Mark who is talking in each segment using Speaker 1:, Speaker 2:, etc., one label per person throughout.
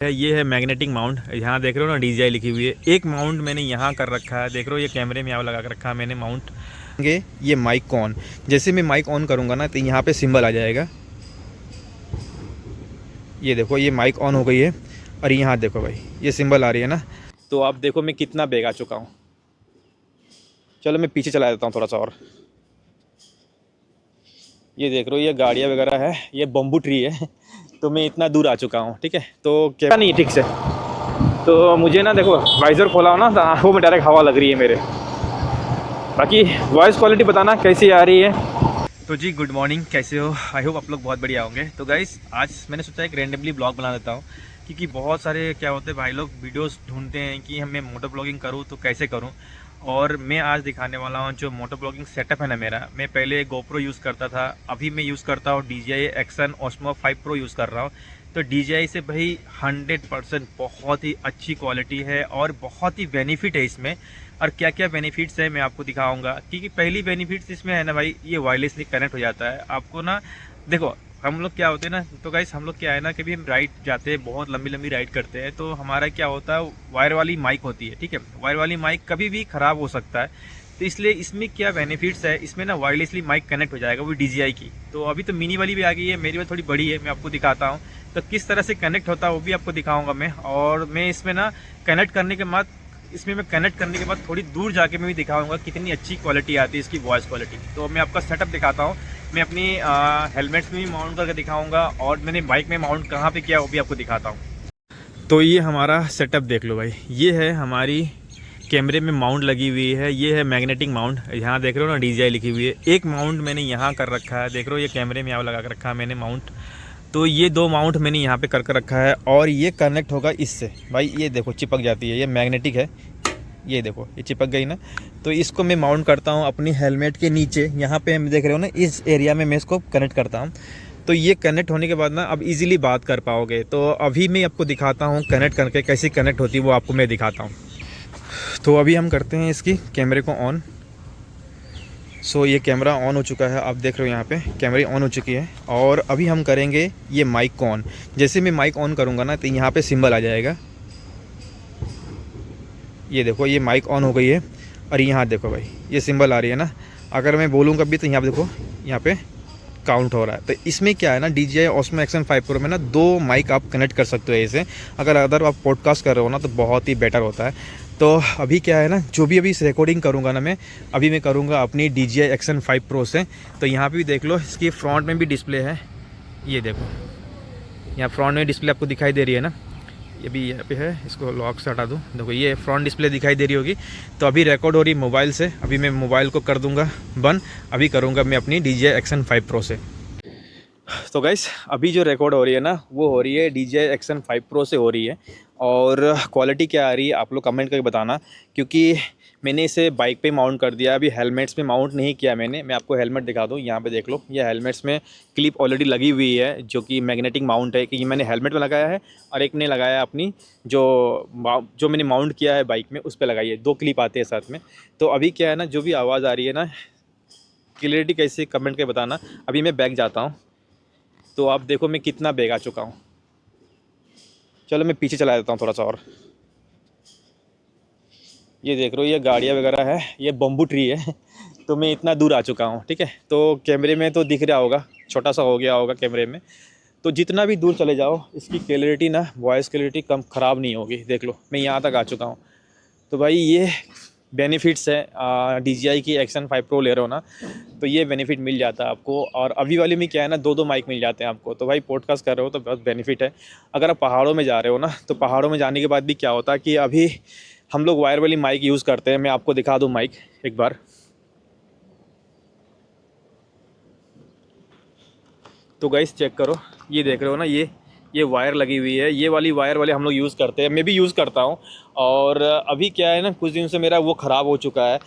Speaker 1: ये है magnetic mount. यहाँ देख रहे हो ना DJI लिखी हुई है। एक माउंट मैंने यहाँ कर रखा है, देख रहे हो, ये कैमरे में यहाँ लगा कर रखा है मैंने माउंट। ये माइक को ऑन, जैसे मैं माइक ऑन करूँगा ना तो यहाँ पे सिंबल आ जाएगा। ये देखो, ये माइक ऑन हो गई है और यहाँ देखो भाई, ये सिंबल आ रही है ना। तो आप देखो मैं कितना बेग आ चुका हूँ। चलो मैं पीछे चला देता हूँ थोड़ा सा और। ये देख रहे हो, ये गाड़ियाँ वगैरह है, ये बम्बू ट्री है। तो मैं इतना दूर आ चुका हूँ, ठीक है। तो क्या नहीं ठीक से, तो मुझे ना देखो वाइज़र खोला हो ना तो आँखों में डायरेक्ट हवा लग रही है मेरे। बाकी वॉइस क्वालिटी बताना कैसी आ रही है। तो जी गुड मॉर्निंग, कैसे हो? आई होप आप लोग बहुत बढ़िया होंगे। तो गाइस आज मैंने सोचा एक रैंडमली ब्लॉग बना देता हूँ, क्योंकि बहुत सारे क्या होते हैं भाई, लोग वीडियोस ढूंढते हैं कि मैं मोटो ब्लॉगिंग करूँ तो कैसे करूँ। और मैं आज दिखाने वाला हूँ जो मोटो ब्लॉगिंग सेटअप है ना मेरा। मैं पहले गोप्रो यूज़ करता था, अभी मैं यूज़ करता हूँ DJI Action Osmo 5 Pro use कर रहा हूँ। तो DJI से भाई 100% बहुत ही अच्छी क्वालिटी है और बहुत ही बेनिफिट है इसमें। और क्या क्या बेनिफिट्स है मैं आपको दिखाऊंगा, क्योंकि पहली बेनिफिट्स इसमें है ना भाई, ये वायरलेसली कनेक्ट हो जाता है आपको ना। देखो हम लोग क्या होते हैं ना, तो गाइस हम लोग क्या है ना, कभी हम राइड जाते हैं, बहुत लंबी लंबी राइड करते हैं, तो हमारा क्या होता है, वायर वाली माइक होती है, ठीक है। वायर वाली माइक कभी भी ख़राब हो सकता है। तो इसलिए इसमें क्या बेनिफिट्स है, इसमें ना वायरलेसली माइक कनेक्ट हो जाएगा, वो DJI की। तो अभी तो मिनी वाली भी आ गई है, मेरी वाली थोड़ी बड़ी है, मैं आपको दिखाता हूँ। तो किस तरह से कनेक्ट होता है वो भी आपको दिखाऊंगा मैं। और मैं इसमें ना कनेक्ट करने के बाद, थोड़ी दूर जाके मैं भी दिखाऊंगा कितनी अच्छी क्वालिटी आती है इसकी वॉइस क्वालिटी। तो मैं आपका सेटअप दिखाता हूँ। मैं अपनी हेलमेट्स में भी माउंट करके दिखाऊंगा और मैंने बाइक में माउंट कहाँ पे किया वो भी आपको दिखाता हूँ। तो ये हमारा सेटअप देख लो भाई, ये है हमारी कैमरे में माउंट लगी हुई है। ये है मैग्नेटिक माउंट, यहाँ देख रहे हो ना DJI लिखी हुई है। एक माउंट मैंने यहाँ कर रखा है, देख रहे हो, ये कैमरे में यहाँ लगा कर रखा है मैंने माउंट। तो ये दो माउंट मैंने यहाँ पे कर रखा है और ये कनेक्ट होगा इससे। भाई ये देखो चिपक जाती है, ये मैग्नेटिक है, ये देखो ये चिपक गई ना। तो इसको मैं माउंट करता हूँ अपनी हेलमेट के नीचे, यहाँ पे हम देख रहे हो ना, इस एरिया में मैं इसको कनेक्ट करता हूँ। तो ये कनेक्ट होने के बाद ना अब इजीली बात कर पाओगे। तो अभी मैं आपको दिखाता हूँ कनेक्ट करके कैसी कनेक्ट होती है, वो आपको मैं दिखाता हूँ। तो अभी हम करते हैं इसकी कैमरे को ऑन। सो ये कैमरा ऑन हो चुका है, आप देख रहे हो यहाँ पे कैमरे ऑन हो चुकी है। और अभी हम करेंगे ये माइक को ऑन। जैसे मैं माइक ऑन करूँगा ना तो यहाँ पे सिंबल आ जाएगा। ये देखो, ये माइक ऑन हो गई है और यहाँ देखो भाई, ये सिंबल आ रही है ना। अगर मैं बोलूँगा भी तो यहाँ पे देखो, यहाँ पे काउंट हो रहा है। तो इसमें क्या है ना, DJI Osmo Action 5 Pro में ना 2 माइक आप कनेक्ट कर सकते हो ऐसे। अगर आप पॉडकास्ट कर रहे हो ना तो बहुत ही बेटर होता है। तो अभी क्या है ना, जो भी अभी रिकॉर्डिंग करूँगा ना मैं, अभी मैं करूँगा अपनी DJI Action 5 Pro से। तो यहाँ पे भी देख लो, इसकी फ्रंट में भी डिस्प्ले है, ये देखो यहाँ फ्रंट में डिस्प्ले आपको दिखाई दे रही है ना। ये भी यहाँ पे है, इसको लॉक से हटा दूँ, देखो ये फ्रंट डिस्प्ले दिखाई दे रही होगी। तो अभी रिकॉर्ड हो रही मोबाइल से, अभी मैं मोबाइल को कर दूँगा बंद। अभी करूँगा मैं अपनी DJI Action 5 Pro से। तो गाइस अभी जो रिकॉर्ड हो रही है ना, वो हो रही है DJI Action 5 Pro से हो रही है। और क्वालिटी क्या आ रही है आप लोग कमेंट करके बताना, क्योंकि मैंने इसे बाइक पे माउंट कर दिया, अभी हेलमेट्स में माउंट नहीं किया मैंने। मैं आपको हेलमेट दिखा दूँ, यहाँ पे देख लो, ये हेलमेट्स में क्लिप ऑलरेडी लगी हुई है, जो कि मैग्नेटिक माउंट है, कि मैंने हेलमेट में लगाया है और एक मैंने लगाया अपनी जो मैंने माउंट किया है बाइक में, उस पर लगाई है। 2 क्लिप आते हैं साथ में। तो अभी क्या है ना, जो भी आवाज़ आ रही है ना, क्लियरिटी कैसे कमेंट करके बताना। अभी मैं बैक जाता हूँ, तो आप देखो मैं कितना बेग आ चुका हूँ। चलो मैं पीछे चला देता हूँ थोड़ा सा और। ये देख रहे हो, ये गाड़ियाँ वगैरह है, ये बम्बू ट्री है। तो मैं इतना दूर आ चुका हूँ, ठीक है। तो कैमरे में तो दिख रहा होगा, छोटा सा हो गया होगा कैमरे में। तो जितना भी दूर चले जाओ, इसकी क्लैरिटी ना, वॉइस क्लैरिटी कम ख़राब नहीं होगी। देख लो मैं यहाँ तक आ चुका हूँ। तो भाई ये बेनिफिट्स है, DJI की Action 5 Pro ले रहे हो ना, तो ये बेनिफिट मिल जाता है आपको। और अभी वाले में क्या है ना, 2 माइक मिल जाते हैं आपको। तो भाई पॉडकास्ट कर रहे हो तो बहुत बेनिफिट है। अगर आप पहाड़ों में जा रहे हो ना, तो पहाड़ों में जाने के बाद भी क्या होता है कि अभी हम लोग वायर वाली माइक यूज़ करते हैं। मैं आपको दिखा दूँ माइक एक बार। तो गाइस चेक करो, ये देख रहे हो ना, ये वायर लगी हुई है, ये वाली वायर वाले हम लोग यूज़ करते हैं, मैं भी यूज़ करता हूँ। और अभी क्या है ना, कुछ दिन से मेरा वो ख़राब हो चुका है।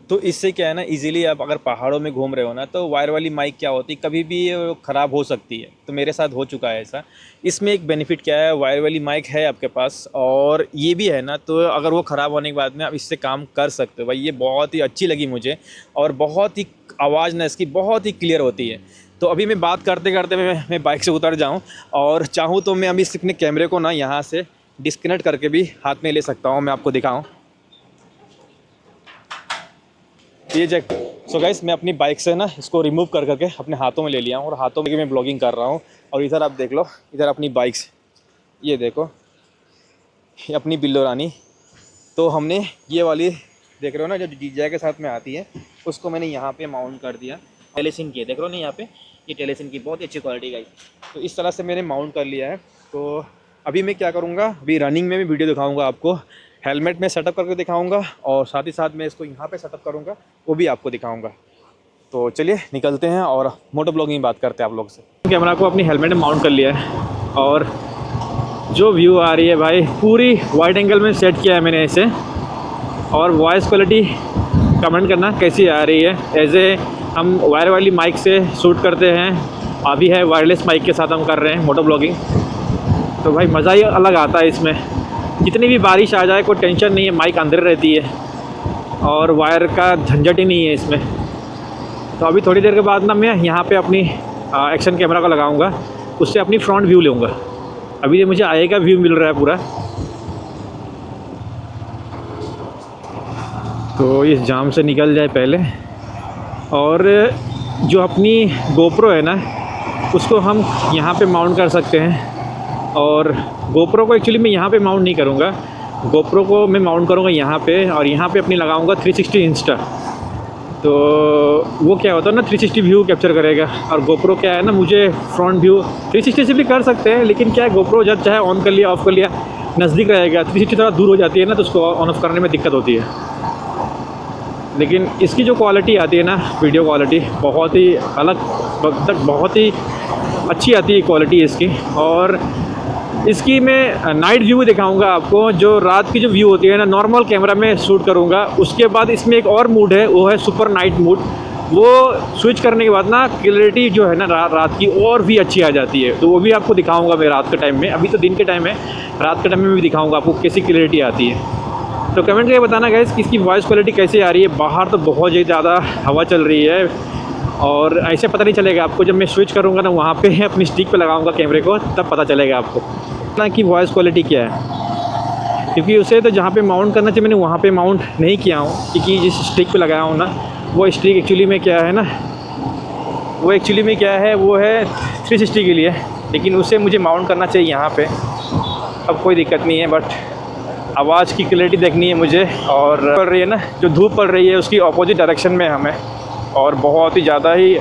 Speaker 1: तो इससे क्या है ना, इजीली आप अगर पहाड़ों में घूम रहे हो ना, तो वायर वाली माइक क्या होती है, कभी भी ख़राब हो सकती है। तो मेरे साथ हो चुका है ऐसा। इसमें एक बेनिफिट क्या है, वायर वाली माइक है आपके पास और ये भी है ना, तो अगर वो ख़राब होने के बाद में आप इससे काम कर सकते हो। भाई ये बहुत ही अच्छी लगी मुझे, और बहुत ही आवाज़ ना इसकी बहुत ही क्लियर होती है। तो अभी मैं बात करते करते मैं बाइक से उतर जाऊं, और चाहूँ तो मैं अभी अपने कैमरे को ना यहाँ से डिस्कनेक्ट करके भी हाथ में ले सकता हूँ। मैं आपको दिखाऊं ये जैक। सो गाइस, मैं अपनी बाइक से ना इसको रिमूव कर करके अपने हाथों में ले लिया हूँ, और हाथों में मैं ब्लॉगिंग कर रहा हूँ। और इधर आप देख लो, इधर अपनी बाइक्स, ये देखो, ये अपनी बिल्लो रानी। तो हमने ये वाली देख रहे हो ना, जो DJI के साथ में आती है, उसको मैंने यहाँ पे माउंट कर दिया। टेलीसिन की देख रहे हो ना यहाँ पे, ये टेलीसिन की बहुत ही अच्छी क्वालिटी गाइस। तो इस तरह से मैंने माउंट कर लिया है। तो अभी मैं क्या करूँगा, अभी रनिंग में भी वीडियो दिखाऊँगा आपको, हेलमेट में सेटअप करके दिखाऊंगा, और साथ ही साथ मैं इसको यहाँ पे सेटअप करूँगा, वो भी आपको दिखाऊंगा। तो चलिए निकलते हैं और मोटो ब्लॉगिंग की बात करते हैं आप लोग से। कैमरा को अपनी हेलमेट में माउंट कर लिया है, और जो व्यू आ रही है भाई, पूरी वाइड एंगल में सेट किया है मैंने इसे। और वॉइस क्वालिटी कमेंट करना कैसी आ रही है। ऐसे हम वायर वाली माइक से शूट करते हैं, अभी है वायरलेस माइक के साथ हम कर रहे हैं मोटो ब्लॉगिंग। तो भाई मज़ा ही अलग आता है इसमें। जितनी भी बारिश आ जाए कोई टेंशन नहीं है, माइक अंदर रहती है और वायर का झंझट ही नहीं है इसमें। तो अभी थोड़ी देर के बाद ना मैं यहाँ पे अपनी एक्शन कैमरा को लगाऊंगा, उससे अपनी फ्रंट व्यू लूँगा। अभी ये मुझे आगे का व्यू मिल रहा है पूरा। तो इस जाम से निकल जाए पहले। और जो अपनी गोप्रो है ना, उसको हम यहाँ पे माउंट कर सकते हैं। और गोप्रो को एक्चुअली मैं यहाँ पे माउंट नहीं करूँगा, गोप्रो को मैं माउंट करूँगा यहाँ पे, और यहाँ पे अपनी लगाऊँगा 360 इंस्टा। तो वो क्या होता है ना, 360 व्यू कैप्चर करेगा। और गोप्रो क्या है ना, मुझे फ्रंट व्यू 360 से भी कर सकते हैं, लेकिन क्या है, गोप्रो जब चाहे ऑन कर लिया ऑफ़ कर लिया, नज़दीक रहेगा। 360 थोड़ा दूर हो जाती है ना, तो उसको ऑन ऑफ करने में दिक्कत होती है। लेकिन इसकी जो क्वालिटी आती है ना, वीडियो क्वालिटी बहुत ही अलग तक, बहुत ही अच्छी आती है क्वालिटी इसकी। और इसकी मैं नाइट व्यू दिखाऊंगा आपको, जो रात की जो व्यू होती है ना, नॉर्मल कैमरा में शूट करूंगा। उसके बाद इसमें एक और मूड है, वो है सुपर नाइट मूड। वो स्विच करने के बाद ना क्लैरिटी जो है ना रात की और भी अच्छी आ जाती है। तो वो भी आपको दिखाऊंगा मैं रात के टाइम में। अभी तो दिन के टाइम है, रात के टाइम में भी दिखाऊंगा आपको कैसी क्लैरिटी आती है। तो कमेंट करके बताना गाइस कि इसकी वॉइस क्वालिटी कैसी आ रही है। बाहर तो बहुत ही ज़्यादा हवा चल रही है, और ऐसे पता नहीं चलेगा आपको। जब मैं स्विच करूँगा ना, वहाँ पे अपनी स्टिक पे लगाऊंगा कैमरे को, तब पता चलेगा आपको ना कि वॉइस क्वालिटी क्या है। क्योंकि उसे तो जहाँ पे माउंट करना चाहिए मैंने वहाँ पे माउंट नहीं किया हूँ, क्योंकि जिस स्टिक पे लगाया हूँ ना, वो स्टिक एक्चुअली में क्या है ना, वो एक्चुअली में क्या है, वो है 360 के लिए, लेकिन उसे मुझे माउंट करना चाहिए यहाँ पे। अब कोई दिक्कत नहीं है, बट आवाज़ की क्लैरिटी देखनी है मुझे। और पड़ रही है ना, जो धूप पड़ रही है उसकी अपोजिट डायरेक्शन में हमें, और बहुत ही ज़्यादा ही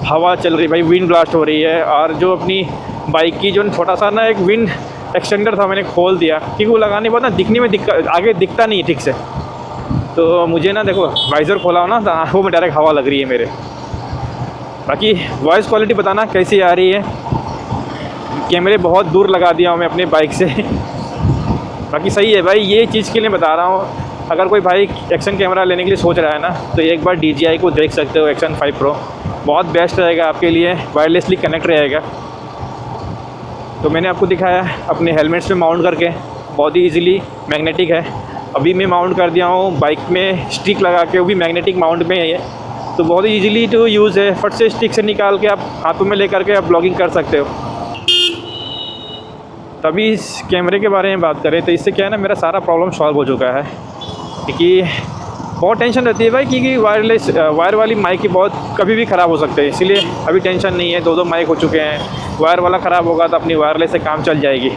Speaker 1: हवा चल रही है भाई, विंड ब्लास्ट हो रही है। और जो अपनी बाइक की जो छोटा सा ना एक विंड एक्सटेंडर था, मैंने खोल दिया, क्योंकि वो लगाने के बाद ना दिखने में आगे दिखता नहीं है ठीक से। तो मुझे ना देखो, वाइज़र खोला हो ना, तो आँखों में डायरेक्ट हवा लग रही है मेरे। बाकी वॉइस क्वालिटी बताना कैसी आ रही है। कैमरे बहुत दूर लगा दिया हूँ मैं अपने बाइक से। बाकी सही है भाई, ये चीज़ के लिए बता रहा हूँ, अगर कोई भाई एक्शन कैमरा लेने के लिए सोच रहा है ना, तो एक बार DJI को देख सकते हो। एक्शन 5 Pro बहुत बेस्ट रहेगा आपके लिए, वायरलेसली कनेक्ट रहेगा। तो मैंने आपको दिखाया अपने हेलमेट्स पे माउंट करके, बहुत ही ईजिली मैग्नेटिक है। अभी मैं माउंट कर दिया हूँ बाइक में स्टिक लगा के, वो भी मैग्नेटिक माउंट में है ये। तो बहुत ही ईजिली टू यूज़ है, फट से स्टिक से निकाल के आप हाथों में ले करके आप ब्लॉगिंग कर सकते हो। तभी इस कैमरे के बारे में बात करें तो इससे क्या है ना, मेरा सारा प्रॉब्लम सॉल्व हो चुका है। क्योंकि बहुत टेंशन रहती है भाई, क्योंकि वायर वाली माइक की बहुत कभी भी ख़राब हो सकते हैं, इसीलिए अभी टेंशन नहीं है। 2 माइक हो चुके हैं, वायर वाला ख़राब होगा तो अपनी वायरलेस से काम चल जाएगी।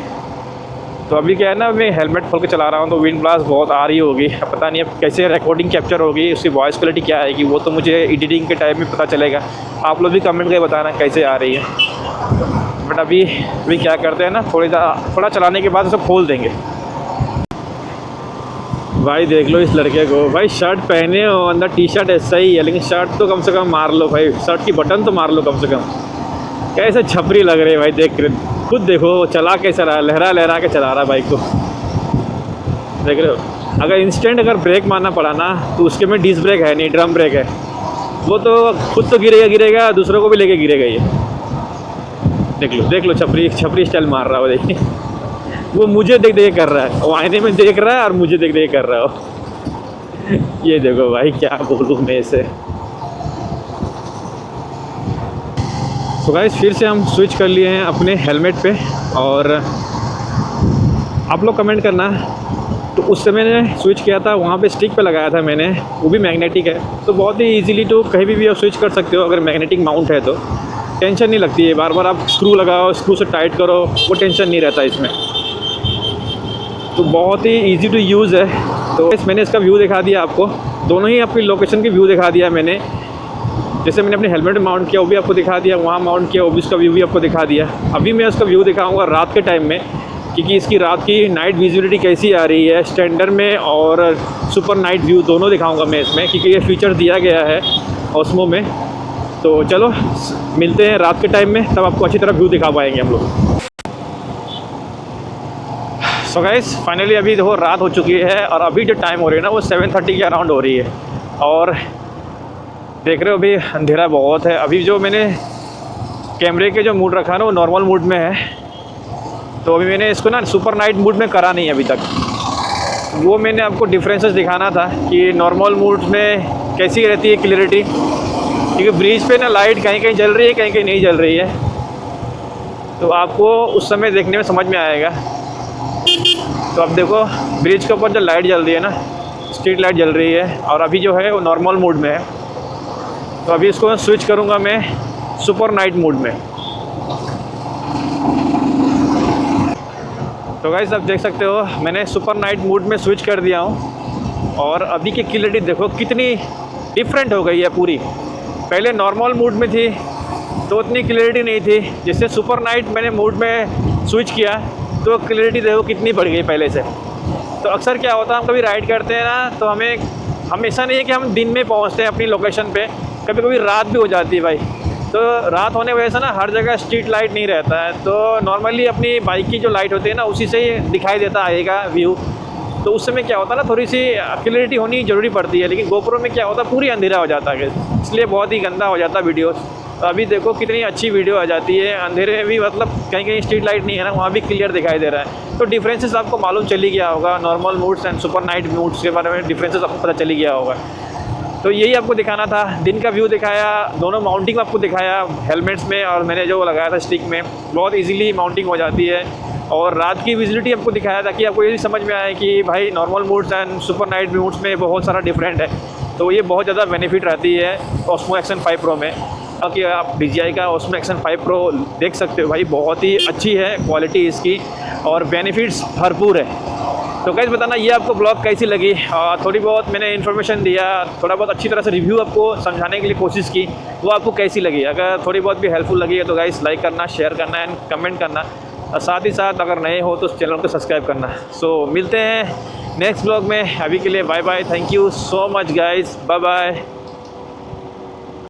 Speaker 1: तो अभी क्या है ना, मैं हेलमेट खोल के चला रहा हूँ, तो विंड ब्लास्ट बहुत आ रही होगी। अब पता नहीं अब कैसे रिकॉर्डिंग कैप्चर होगी, उसकी वॉइस क्वालिटी क्या आएगी, वो तो मुझे एडिटिंग के टाइम में पता चलेगा। आप लोग भी कमेंट करके बताना कैसे आ रही है। बट अभी क्या करते हैं ना, थोड़ा चलाने के बाद उसे खोल देंगे। भाई देख लो इस लड़के को, भाई शर्ट पहने हो, अंदर टी-शर्ट ऐसा ही है, लेकिन शर्ट तो कम से कम मार लो भाई, शर्ट की बटन तो मार लो कम से कम। कैसे छपरी लग रही है भाई, देख खुद देखो, चला कैसा रहा, लहरा के चला रहा बाइक को, देख रहे हो। अगर इंस्टेंट ब्रेक मारना पड़ा ना, तो उसके में डिस्क ब्रेक है नहीं, ड्रम ब्रेक है। वो तो खुद तो गिरेगा, दूसरों को भी लेके गिरेगा ये। देख लो छपरी स्टाइल मार रहा हो, देखिए। वो मुझे देख कर रहा है, वो आईने में देख रहा है और मुझे देख कर रहा हो। ये देखो भाई, क्या बोलूँ मैं इसे। सो गाइस फिर से हम स्विच कर लिए हैं अपने हेलमेट पे, और आप लोग कमेंट करना। तो उस समय मैंने स्विच किया था, वहाँ पे स्टिक पे लगाया था मैंने, वो भी मैग्नेटिक है, तो बहुत ही इजीली तो कहीं भी आप स्विच कर सकते हो अगर मैग्नेटिक माउंट है तो। टेंशन नहीं लगती है, बार बार आप स्क्रू लगाओ, स्क्रू से टाइट करो, वो टेंशन नहीं रहता इसमें। तो बहुत ही ईजी टू यूज़ है। तो मैंने इसका व्यू दिखा दिया आपको, दोनों ही अपनी लोकेशन की व्यू दिखा दिया मैंने। जैसे मैंने अपने हेलमेट माउंट किया वो भी आपको दिखा दिया, वहाँ माउंट किया वो भी, उसका व्यू भी आपको दिखा दिया। अभी मैं उसका व्यू दिखाऊंगा रात के टाइम में, क्योंकि इसकी रात की नाइट विजिबिलिटी कैसी आ रही है स्टैंडर्ड में, और सुपर नाइट व्यू दोनों दिखाऊंगा मैं इसमें, क्योंकि ये फीचर दिया गया है ऑस्मो में। तो चलो मिलते हैं रात के टाइम में, तब आपको अच्छी तरह व्यू दिखा पाएंगे हम लोग। सो गाइस फाइनली अभी देखो रात हो चुकी है, और अभी जो टाइम हो रही है ना वो 7:30 के अराउंड हो रही है, और देख रहे हो अभी अंधेरा बहुत है। अभी जो मैंने कैमरे के जो मूड रखा ना वो नॉर्मल मूड में है, तो अभी मैंने इसको ना सुपर नाइट मूड में करा नहीं अभी तक। वो मैंने आपको डिफरेंसेस दिखाना था कि नॉर्मल मूड में कैसी रहती है क्लियरिटी, क्योंकि ब्रिज पे ना लाइट कहीं कहीं जल रही है, कहीं कहीं नहीं जल रही है, तो आपको उस समय देखने में समझ में आएगा। तो अब देखो ब्रिज के ऊपर जो लाइट जल रही है ना, स्ट्रीट लाइट जल रही है, और अभी जो है वो नॉर्मल मूड में है। तो अभी इसको स्विच करूँगा मैं सुपर नाइट मूड में। तो गाइस आप देख सकते हो मैंने सुपर नाइट मूड में स्विच कर दिया हूँ, और अभी की क्लियरिटी देखो कितनी डिफरेंट हो गई है पूरी। पहले नॉर्मल मूड में थी तो उतनी क्लियरिटी नहीं थी, जिससे सुपर नाइट मैंने मूड में स्विच किया तो क्लियरिटी देखो कितनी बढ़ गई पहले से। तो अक्सर क्या होता है हम कभी राइड करते हैं ना, तो हमें हमेशा नहीं है कि हम दिन में पहुंचते हैं अपनी लोकेशन पे, कभी कभी रात भी हो जाती है भाई। तो रात होने की वजह से ना हर जगह स्ट्रीट लाइट नहीं रहता है, तो नॉर्मली अपनी बाइक की जो लाइट होती है ना उसी से ही दिखाई देता आएगा व्यू। तो उस समय क्या होता है ना थोड़ी सी क्लियरिटी होनी ज़रूरी पड़ती है, लेकिन गोप्रो में क्या होता है पूरी अंधेरा हो जाता है, इसलिए बहुत ही गंदा हो जाता है वीडियो। तो अभी देखो कितनी अच्छी वीडियो आ जाती है अंधेरे में भी, मतलब कहीं कहीं स्ट्रीट लाइट नहीं है ना वहाँ भी क्लियर दिखाई दे रहा है। तो डिफरेंसेस आपको मालूम चली गया होगा, normal moods and super night moods के बारे में डिफरेंसेस आपको पता चली गया होगा। तो यही आपको दिखाना था, दिन का व्यू दिखाया, दोनों माउंटिंग आपको दिखाया हेलमेट्स में, और मैंने जो लगाया था स्टिक में बहुत इजीली माउंटिंग हो जाती है, और रात की विजिबिलिटी आपको दिखाया ताकि आपको ये भी समझ में आए कि भाई normal moods and super night moods में बहुत सारा डिफरेंट है। तो ये बहुत ज़्यादा बेनिफिट रहती है ऑस्मो एक्शन 5 प्रो में। बाकी आप DJI का ऑस्मो एक्शन 5 प्रो देख सकते हो भाई, बहुत ही अच्छी है क्वालिटी इसकी, और बेनिफिट्स भरपूर है। तो गाइस बताना ये आपको ब्लॉग कैसी लगी, थोड़ी बहुत मैंने इन्फॉर्मेशन दिया, थोड़ा बहुत अच्छी तरह से रिव्यू आपको समझाने के लिए कोशिश की, वो आपको कैसी लगी। अगर थोड़ी बहुत भी हेल्पफुल लगी है तो गाइस लाइक करना, शेयर करना एंड कमेंट करना, और साथ ही साथ अगर नए हो तो चैनल को सब्सक्राइब करना। सो मिलते हैं नेक्स्ट ब्लॉग में, अभी के लिए bye bye, thank you so much guys, bye bye.